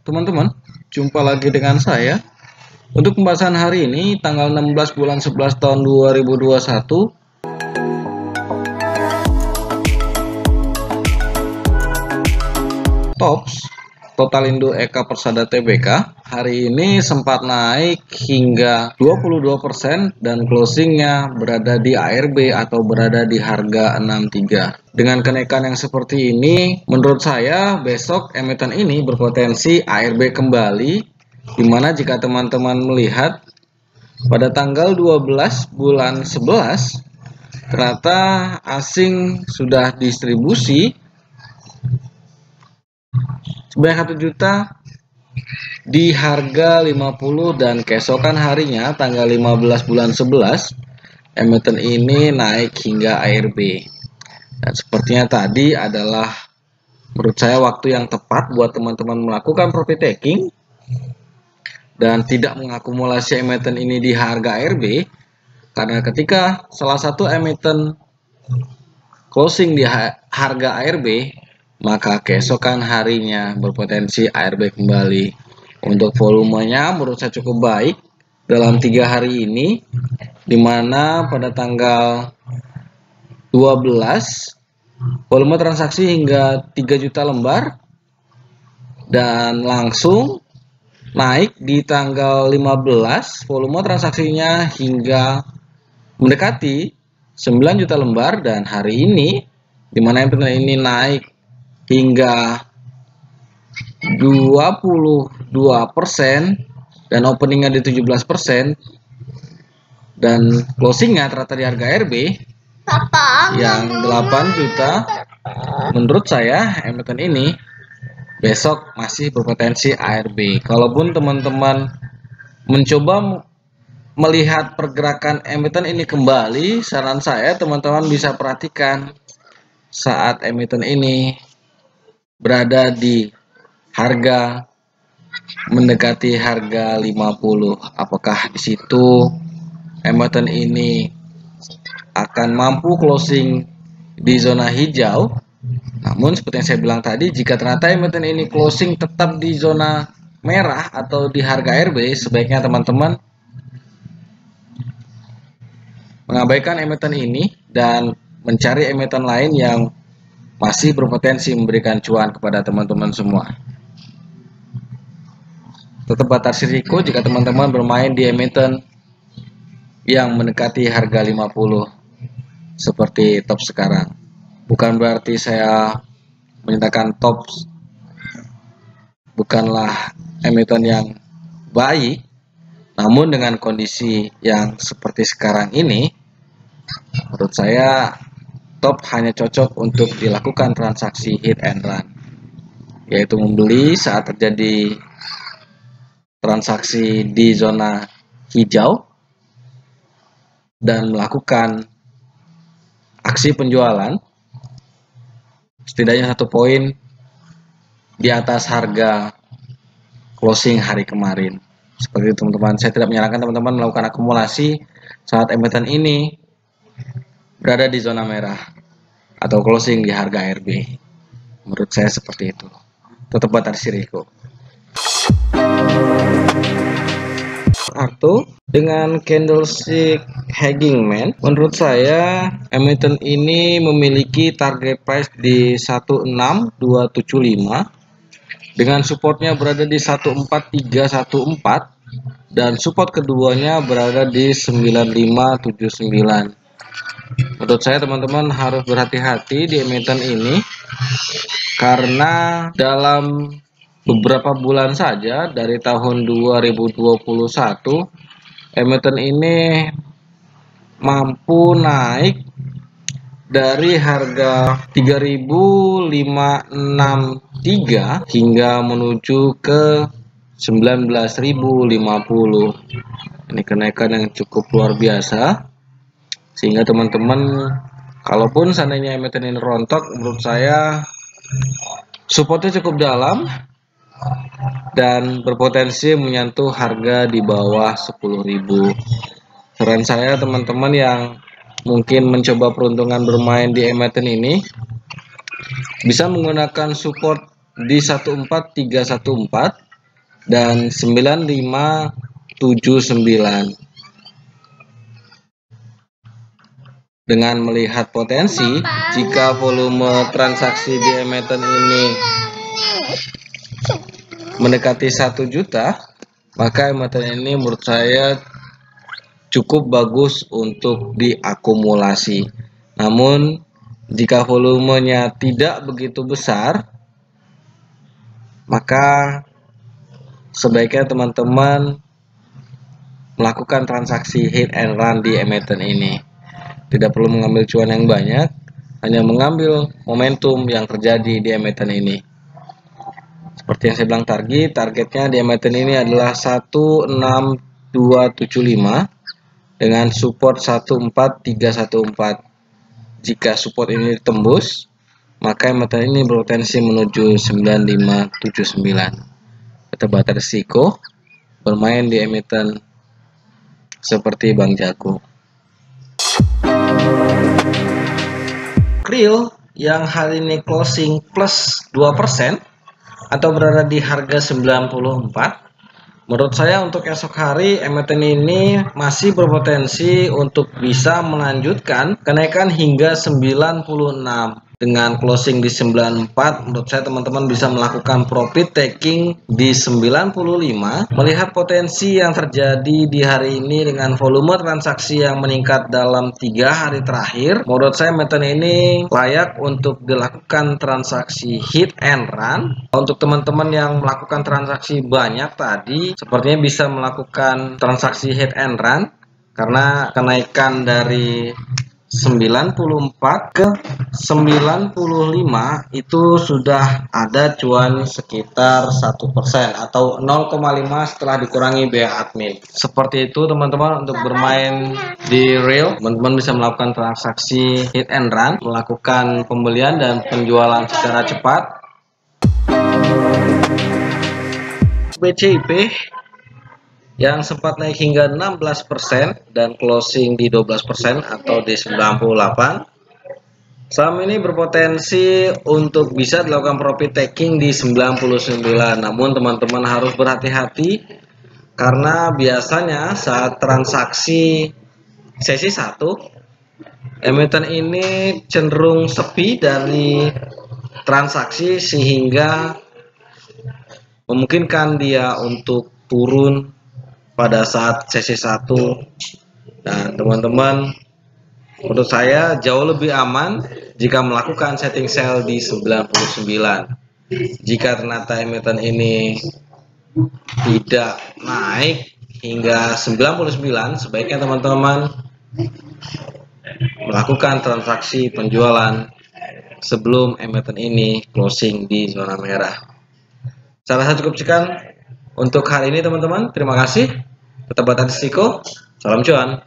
teman-teman, jumpa lagi dengan saya. Untuk pembahasan hari ini, tanggal 16 bulan 11 tahun 2021, TOPS, Totalindo Eka Persada Tbk, hari ini sempat naik hingga 22% dan closingnya berada di ARB atau berada di harga 63. Dengan kenaikan yang seperti ini, menurut saya besok emiten ini berpotensi ARB kembali, dimana jika teman-teman melihat pada tanggal 12 bulan 11 ternyata asing sudah distribusi sebanyak 1 juta di harga 50 dan keesokan harinya tanggal 15 bulan 11 emiten ini naik hingga ARB. Dan sepertinya tadi adalah menurut saya waktu yang tepat buat teman-teman melakukan profit taking dan tidak mengakumulasi emiten ini di harga ARB, karena ketika salah satu emiten closing di harga ARB, maka keesokan harinya berpotensi ARB kembali. Untuk volumenya menurut saya cukup baik dalam 3 hari ini, dimana pada tanggal 12 volume transaksi hingga 3 juta lembar dan langsung naik di tanggal 15 volume transaksinya hingga mendekati 9 juta lembar, dan hari ini dimana emiten ini naik hingga 22% dan openingnya di 17% dan closingnya ternyata di harga RB yang 8 juta. Menurut saya emiten ini besok masih berpotensi ARB. Kalaupun teman-teman mencoba melihat pergerakan emiten ini kembali, saran saya teman-teman bisa perhatikan saat emiten ini berada di harga mendekati harga 50. Apakah di situ emiten ini akan mampu closing di zona hijau? Namun seperti yang saya bilang tadi, jika ternyata emiten ini closing tetap di zona merah atau di harga RB, sebaiknya teman-teman mengabaikan emiten ini dan mencari emiten lain yang masih berpotensi memberikan cuan kepada teman-teman semua. Tetap batasi risiko jika teman-teman bermain di emiten yang mendekati harga 50 seperti top sekarang. Bukan berarti saya menyatakan top bukanlah emiten yang baik, namun dengan kondisi yang seperti sekarang ini, menurut saya top hanya cocok untuk dilakukan transaksi hit and run, yaitu membeli saat terjadi transaksi di zona hijau dan melakukan aksi penjualan setidaknya 1 poin di atas harga closing hari kemarin. Seperti itu teman-teman. Saya tidak menyarankan teman-teman melakukan akumulasi saat emiten ini berada di zona merah atau closing di harga RB. Menurut saya seperti itu. Tetap batasi risiko. Atau dengan candlestick hanging man, menurut saya emiten ini memiliki target price di 16275 dengan supportnya berada di 14314 dan support keduanya berada di 9579. Menurut saya teman-teman harus berhati-hati di emiten ini, karena dalam beberapa bulan saja dari tahun 2021 emiten ini mampu naik dari harga 3.563 hingga menuju ke 19.050. Ini kenaikan yang cukup luar biasa, sehingga teman-teman kalaupun seandainya emiten ini rontok, menurut saya supportnya cukup dalam dan berpotensi menyentuh harga di bawah 10.000. Saran saya teman-teman yang mungkin mencoba peruntungan bermain di emiten ini bisa menggunakan support di 14314 dan 9579. Dengan melihat potensi, jika volume transaksi di emiten ini mendekati 1 juta, maka emiten ini menurut saya cukup bagus untuk diakumulasi. Namun jika volumenya tidak begitu besar, maka sebaiknya teman-teman melakukan transaksi hit and run di emiten ini. Tidak perlu mengambil cuan yang banyak, hanya mengambil momentum yang terjadi di emiten ini. Seperti yang saya bilang targetnya di emiten ini adalah 16275 dengan support 14314. Jika support ini ditembus, maka emiten ini berpotensi menuju 9579. Ketebatan risiko bermain di emiten seperti Bank Jago. Real yang hari ini closing plus 2% atau berada di harga 94. Menurut saya untuk esok hari emiten ini masih berpotensi untuk bisa melanjutkan kenaikan hingga 96. Dengan closing di 94, menurut saya teman-teman bisa melakukan profit taking di 95. Melihat potensi yang terjadi di hari ini dengan volume transaksi yang meningkat dalam 3 hari terakhir, menurut saya emiten ini layak untuk dilakukan transaksi hit and run. Untuk teman-teman yang melakukan transaksi banyak tadi, sepertinya bisa melakukan transaksi hit and run karena kenaikan dari 94 ke 95 itu sudah ada cuan sekitar 1% atau 0,5 setelah dikurangi biaya admin. Seperti itu teman-teman, untuk bermain di real, teman-teman bisa melakukan transaksi hit and run, melakukan pembelian dan penjualan secara cepat. BCIP yang sempat naik hingga 16% dan closing di 12% atau di 98. Saham ini berpotensi untuk bisa dilakukan profit taking di 99. Namun teman-teman harus berhati-hati karena biasanya saat transaksi sesi 1, emiten ini cenderung sepi dari transaksi sehingga memungkinkan dia untuk turun pada saat sesi 1. Dan teman-teman, menurut saya jauh lebih aman jika melakukan setting sell di 99. Jika ternyata emiten ini tidak naik hingga 99, sebaiknya teman-teman melakukan transaksi penjualan sebelum emiten ini closing di zona merah. Saya rasa cukup sekian untuk hari ini teman-teman. Terima kasih. Ketebatan risiko. Salam cuan.